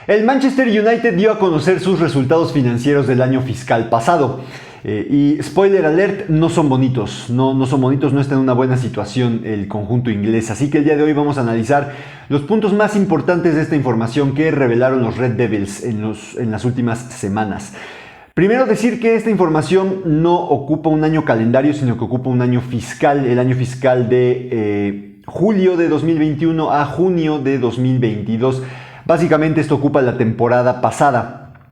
El Manchester United dio a conocer sus resultados financieros del año fiscal pasado. Y spoiler alert, no son bonitos, no son bonitos, no está en una buena situación el conjunto inglés. Así que el día de hoy vamos a analizar los puntos más importantes de esta información que revelaron los Red Devils en las últimas semanas. Primero decir que esta información no ocupa un año calendario, sino que ocupa un año fiscal, el año fiscal de julio de 2021 a junio de 2022. Básicamente esto ocupa la temporada pasada.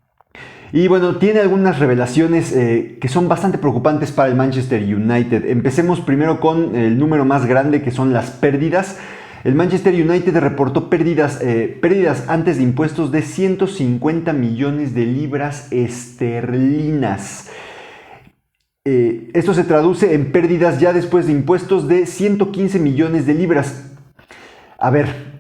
Y bueno, tiene algunas revelaciones que son bastante preocupantes para el Manchester United. Empecemos primero con el número más grande, que son las pérdidas. El Manchester United reportó pérdidas antes de impuestos de 150 millones de libras esterlinas. Esto se traduce en pérdidas ya después de impuestos de 115 millones de libras. A ver,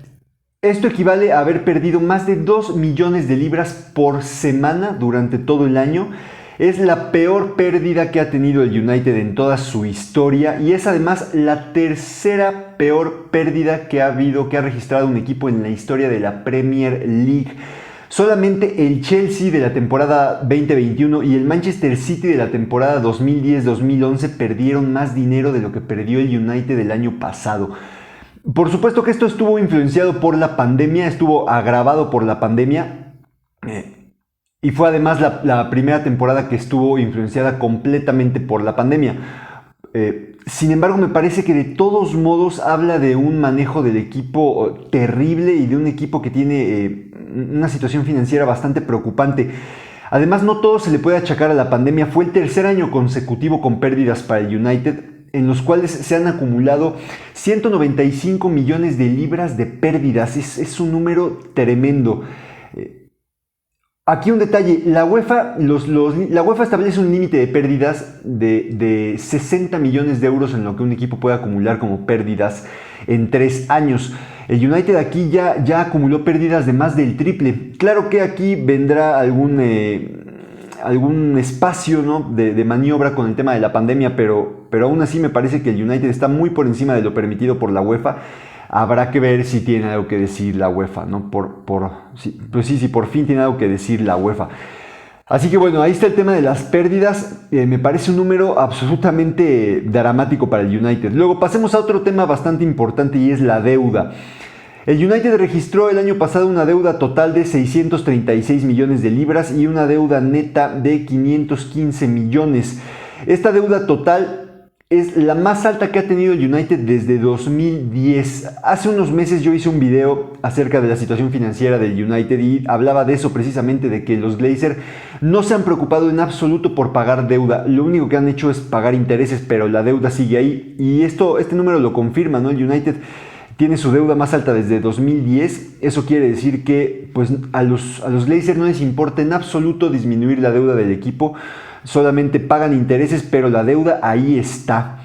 esto equivale a haber perdido más de 2 millones de libras por semana durante todo el año. Es la peor pérdida que ha tenido el United en toda su historia y es además la tercera peor pérdida que ha registrado un equipo en la historia de la Premier League. Solamente el Chelsea de la temporada 2021 y el Manchester City de la temporada 2010-2011 perdieron más dinero de lo que perdió el United el año pasado. Por supuesto que esto estuvo influenciado por la pandemia, estuvo agravado por la pandemia y fue además la primera temporada que estuvo influenciada completamente por la pandemia. Sin embargo, me parece que de todos modos habla de un manejo del equipo terrible y de un equipo que tiene una situación financiera bastante preocupante. Además, no todo se le puede achacar a la pandemia. Fue el tercer año consecutivo con pérdidas para el United, en los cuales se han acumulado 195 millones de libras de pérdidas. Es un número tremendo. Aquí un detalle, la UEFA establece un límite de pérdidas de 60 millones de euros en lo que un equipo puede acumular como pérdidas en 3 años. El United aquí ya acumuló pérdidas de más del triple. Claro que aquí vendrá algún espacio, ¿no?, de maniobra con el tema de la pandemia, pero aún así me parece que el United está muy por encima de lo permitido por la UEFA. Habrá que ver si tiene algo que decir la UEFA, ¿no? Si por fin tiene algo que decir la UEFA. Así que bueno, ahí está el tema de las pérdidas. Me parece un número absolutamente dramático para el United. Luego pasemos a otro tema bastante importante y es la deuda. El United registró el año pasado una deuda total de 636 millones de libras y una deuda neta de 515 millones. Esta deuda total es la más alta que ha tenido el United desde 2010. Hace unos meses yo hice un video acerca de la situación financiera del United y hablaba de eso precisamente, de que los Glazers no se han preocupado en absoluto por pagar deuda. Lo único que han hecho es pagar intereses, pero la deuda sigue ahí. Y este número lo confirma, ¿no? El United tiene su deuda más alta desde 2010. Eso quiere decir que pues, a los Glazers no les importa en absoluto disminuir la deuda del equipo. Solamente pagan intereses, pero la deuda ahí está.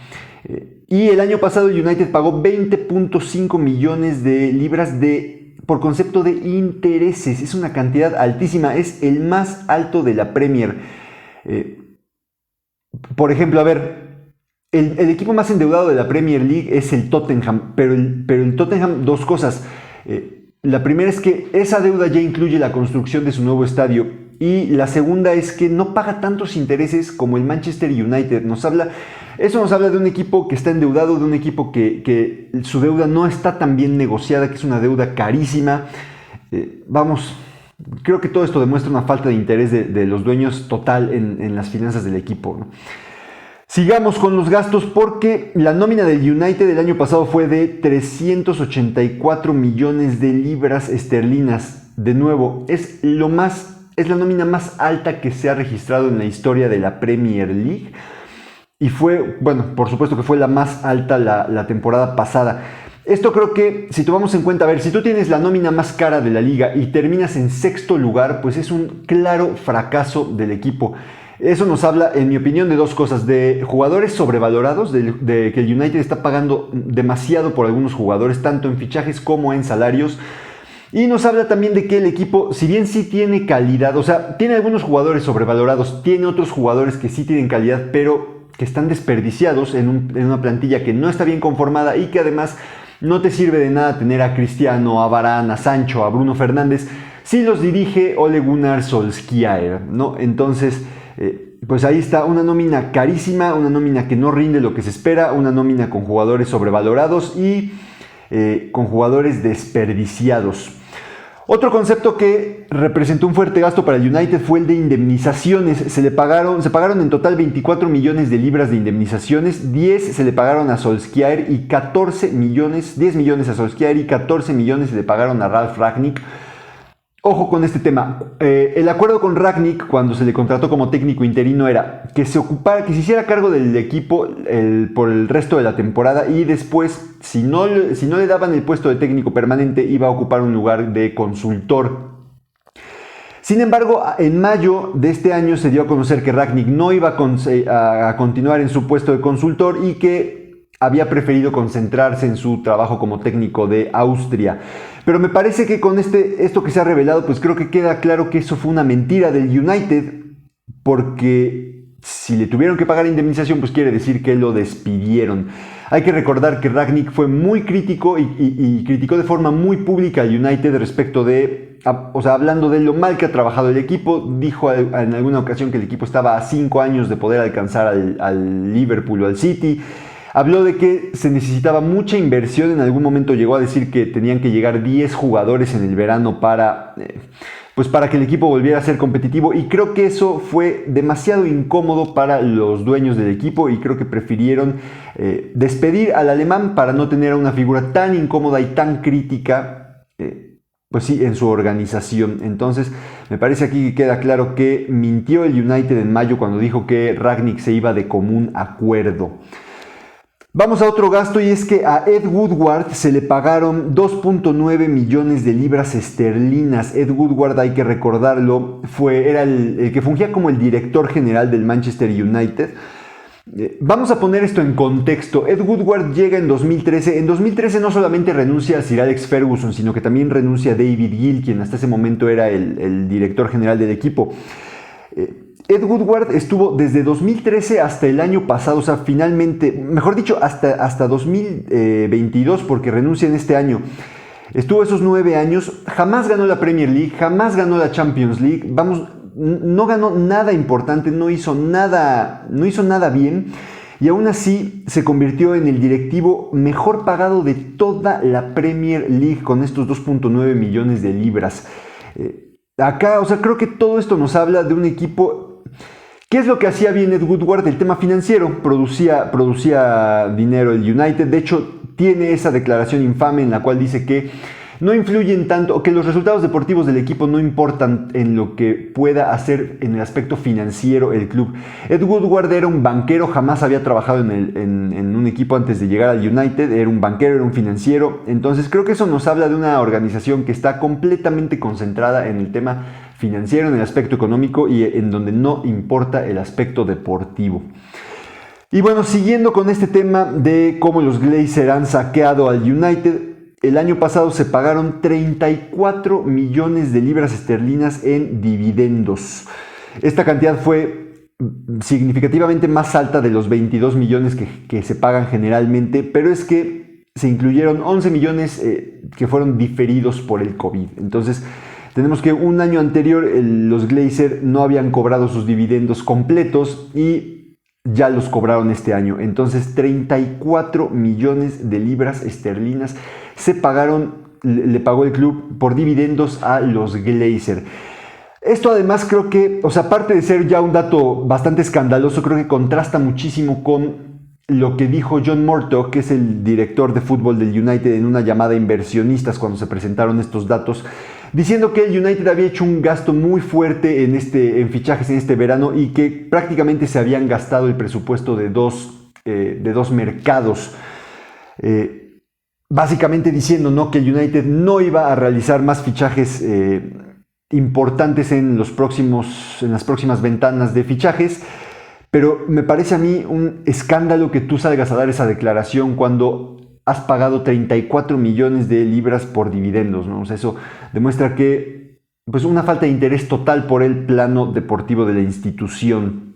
Y el año pasado el United pagó 20.5 millones de libras por concepto de intereses. Es una cantidad altísima, es el más alto de la Premier. Por ejemplo, a ver, el equipo más endeudado de la Premier League es el Tottenham, pero el Tottenham, dos cosas. La primera es que esa deuda ya incluye la construcción de su nuevo estadio. Y la segunda es que no paga tantos intereses como el Manchester United. Eso nos habla de un equipo que está endeudado, de un equipo que su deuda no está tan bien negociada, que es una deuda carísima. Creo que todo esto demuestra una falta de interés de los dueños total en las finanzas del equipo, ¿no? Sigamos con los gastos, porque la nómina del United del año pasado fue de 384 millones de libras esterlinas. De nuevo, es la nómina más alta que se ha registrado en la historia de la Premier League. Y por supuesto que fue la más alta la temporada pasada. Esto creo que, si tomamos en cuenta, a ver, si tú tienes la nómina más cara de la liga y terminas en sexto lugar, pues es un claro fracaso del equipo. Eso nos habla, en mi opinión, de dos cosas: de jugadores sobrevalorados, de que el United está pagando demasiado por algunos jugadores, tanto en fichajes como en salarios. Y nos habla también de que el equipo, si bien sí tiene calidad, o sea, tiene algunos jugadores sobrevalorados, tiene otros jugadores que sí tienen calidad, pero que están desperdiciados en una plantilla que no está bien conformada y que además no te sirve de nada tener a Cristiano, a Varane, a Sancho, a Bruno Fernández, si los dirige Ole Gunnar Solskjaer, ¿no? Entonces, pues ahí está una nómina carísima, una nómina que no rinde lo que se espera, una nómina con jugadores sobrevalorados y con jugadores desperdiciados. Otro concepto que representó un fuerte gasto para el United fue el de indemnizaciones. Se pagaron en total 24 millones de libras de indemnizaciones, 10 se le pagaron a Solskjaer y 10 millones a Solskjaer y 14 millones se le pagaron a Ralf Rangnick. Ojo con este tema. El acuerdo con Rangnick cuando se le contrató como técnico interino era que se hiciera cargo del equipo por el resto de la temporada y después, si no le daban el puesto de técnico permanente, iba a ocupar un lugar de consultor. Sin embargo, en mayo de este año se dio a conocer que Rangnick no iba a continuar en su puesto de consultor y que había preferido concentrarse en su trabajo como técnico de Austria. Pero me parece que con esto que se ha revelado, pues creo que queda claro que eso fue una mentira del United, porque si le tuvieron que pagar indemnización, pues quiere decir que lo despidieron. Hay que recordar que Rangnick fue muy crítico y criticó de forma muy pública al United respecto de, hablando de lo mal que ha trabajado el equipo. Dijo en alguna ocasión que el equipo estaba a 5 años de poder alcanzar al Liverpool o al City. Habló de que se necesitaba mucha inversión, en algún momento llegó a decir que tenían que llegar 10 jugadores en el verano para que el equipo volviera a ser competitivo, y creo que eso fue demasiado incómodo para los dueños del equipo y creo que prefirieron despedir al alemán para no tener una figura tan incómoda y tan crítica en su organización. Entonces me parece aquí que queda claro que mintió el United en mayo cuando dijo que Rangnick se iba de común acuerdo. Vamos a otro gasto, y es que a Ed Woodward se le pagaron 2.9 millones de libras esterlinas. Ed Woodward, hay que recordarlo, era el que fungía como el director general del Manchester United. Vamos a poner esto en contexto. Ed Woodward llega en 2013. En 2013 no solamente renuncia a Sir Alex Ferguson, sino que también renuncia a David Gill, quien hasta ese momento era el director general del equipo. Ed Woodward estuvo desde 2013 hasta el año pasado, finalmente, mejor dicho, hasta 2022, porque renuncia en este año. Estuvo esos 9 años, jamás ganó la Premier League, jamás ganó la Champions League, no ganó nada importante, no hizo nada bien, y aún así se convirtió en el directivo mejor pagado de toda la Premier League con estos 2.9 millones de libras. Creo que todo esto nos habla de un equipo. ¿Qué es lo que hacía bien Ed Woodward? El tema financiero. Producía dinero el United. De hecho, tiene esa declaración infame en la cual dice que no influyen tanto, que los resultados deportivos del equipo no importan en lo que pueda hacer en el aspecto financiero el club. Ed Woodward era un banquero, jamás había trabajado en un equipo antes de llegar al United. Era un banquero, era un financiero. Entonces creo que eso nos habla de una organización que está completamente concentrada en el tema financiero, en el aspecto económico, y en donde no importa el aspecto deportivo. Y bueno, siguiendo con este tema de cómo los Glazers han saqueado al United, el año pasado se pagaron 34 millones de libras esterlinas en dividendos. Esta cantidad fue significativamente más alta de los 22 millones que se pagan generalmente, pero es que se incluyeron 11 millones que fueron diferidos por el COVID. Entonces, tenemos que un año anterior los Glazers no habían cobrado sus dividendos completos y ya los cobraron este año. Entonces 34 millones de libras esterlinas le pagó el club por dividendos a los Glazers. Esto además creo que, aparte de ser ya un dato bastante escandaloso, creo que contrasta muchísimo con lo que dijo John Murtough, que es el director de fútbol del United, en una llamada a inversionistas cuando se presentaron estos datos, diciendo que el United había hecho un gasto muy fuerte en fichajes en este verano y que prácticamente se habían gastado el presupuesto de dos mercados. Básicamente diciendo, ¿no?, que el United no iba a realizar más fichajes importantes en las próximas ventanas de fichajes. Pero me parece a mí un escándalo que tú salgas a dar esa declaración cuando has pagado 34 millones de libras por dividendos, ¿no? Eso demuestra que una falta de interés total por el plano deportivo de la institución.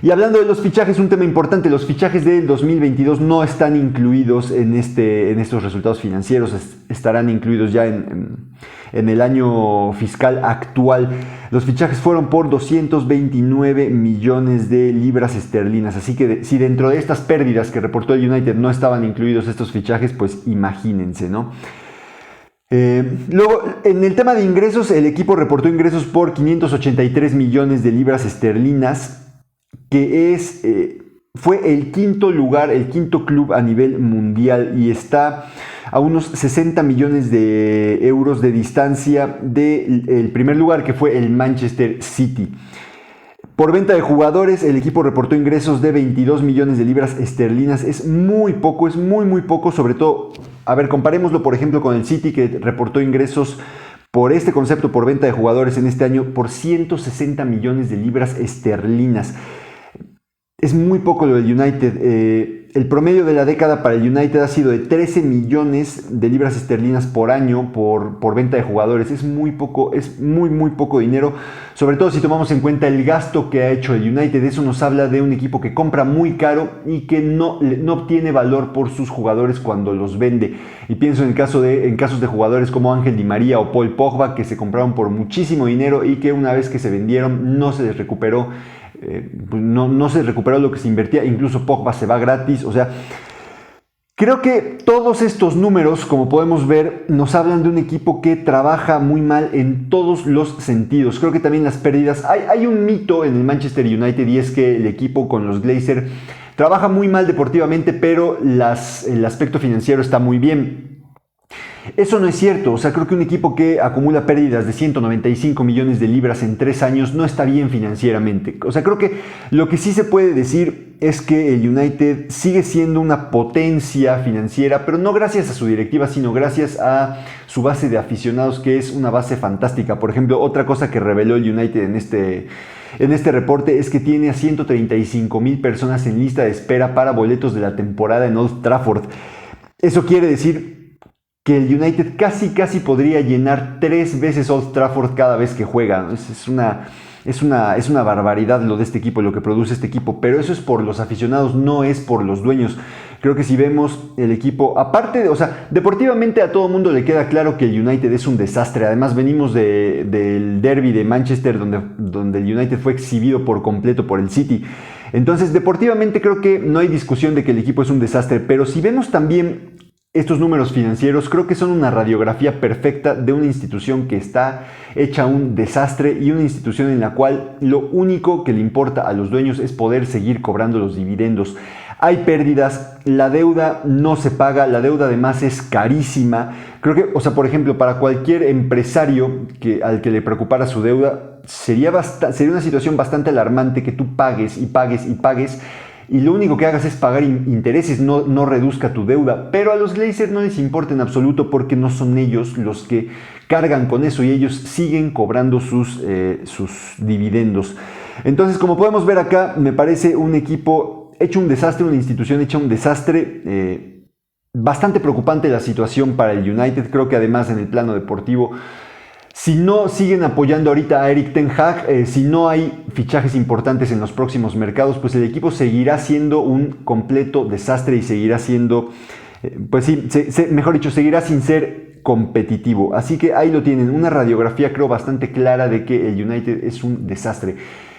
Y hablando de los fichajes, un tema importante, los fichajes del 2022 no están incluidos en estos resultados financieros, estarán incluidos ya en el año fiscal actual. Los fichajes fueron por 229 millones de libras esterlinas, así que si dentro de estas pérdidas que reportó el United no estaban incluidos estos fichajes, pues imagínense, ¿no? Luego, en el tema de ingresos, el equipo reportó ingresos por 583 millones de libras esterlinas, que fue el quinto lugar, el quinto club a nivel mundial y está a unos 60 millones de euros de distancia del primer lugar, que fue el Manchester City. Por venta de jugadores, el equipo reportó ingresos de 22 millones de libras esterlinas. Es muy poco, es muy poco, sobre todo, a ver, comparémoslo por ejemplo con el City, que reportó ingresos por este concepto, por venta de jugadores en este año, por 160 millones de libras esterlinas. Es muy poco lo del United. El promedio de la década para el United ha sido de 13 millones de libras esterlinas por año por venta de jugadores. Es muy poco, es muy poco dinero, sobre todo si tomamos en cuenta el gasto que ha hecho el United. Eso nos habla de un equipo que compra muy caro y que no obtiene valor por sus jugadores cuando los vende. Y pienso en casos de jugadores como Ángel Di María o Paul Pogba, que se compraron por muchísimo dinero y que una vez que se vendieron no se les recuperó. No se recuperó lo que se invertía, incluso Pogba se va gratis. O sea, creo que todos estos números, como podemos ver, nos hablan de un equipo que trabaja muy mal en todos los sentidos. Creo que también las pérdidas, hay un mito en el Manchester United, y es que el equipo con los Glazer trabaja muy mal deportivamente, pero el aspecto financiero está muy bien. Eso no es cierto. O sea, creo que un equipo que acumula pérdidas de 195 millones de libras en 3 años no está bien financieramente. O sea, creo que lo que sí se puede decir es que el United sigue siendo una potencia financiera, pero no gracias a su directiva, sino gracias a su base de aficionados, que es una base fantástica. Por ejemplo, otra cosa que reveló el United en este reporte es que tiene a 135,000 personas en lista de espera para boletos de la temporada en Old Trafford. Eso quiere decir que el United casi podría llenar 3 veces Old Trafford cada vez que juega. Es una barbaridad lo de este equipo, lo que produce este equipo, pero eso es por los aficionados, no es por los dueños. Creo que si vemos el equipo, aparte, o sea, deportivamente a todo mundo le queda claro que el United es un desastre. Además venimos del derby de Manchester, donde el United fue exhibido por completo por el City. Entonces, deportivamente creo que no hay discusión de que el equipo es un desastre, pero si vemos también estos números financieros, creo que son una radiografía perfecta de una institución que está hecha un desastre, y una institución en la cual lo único que le importa a los dueños es poder seguir cobrando los dividendos. Hay pérdidas, la deuda no se paga, la deuda además es carísima. Creo que, o sea, por ejemplo, para cualquier empresario al que le preocupara su deuda, sería una situación bastante alarmante que tú pagues y lo único que hagas es pagar intereses, no reduzca tu deuda. Pero a los Glazer no les importa en absoluto, porque no son ellos los que cargan con eso y ellos siguen cobrando sus dividendos. Entonces, como podemos ver acá, me parece un equipo hecho un desastre, una institución hecha un desastre. Bastante preocupante la situación para el United. Creo que además en el plano deportivo, si no siguen apoyando ahorita a Erik ten Hag, si no hay fichajes importantes en los próximos mercados, pues el equipo seguirá siendo un completo desastre y seguirá siendo, pues sí, mejor dicho, seguirá sin ser competitivo. Así que ahí lo tienen, una radiografía creo bastante clara de que el United es un desastre.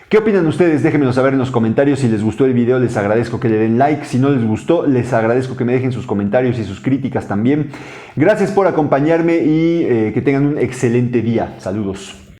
¿Qué opinan ustedes? Déjenmelo saber en los comentarios. Si les gustó el video, les agradezco que le den like. Si no les gustó, les agradezco que me dejen sus comentarios y sus críticas también. Gracias por acompañarme y que tengan un excelente día. Saludos.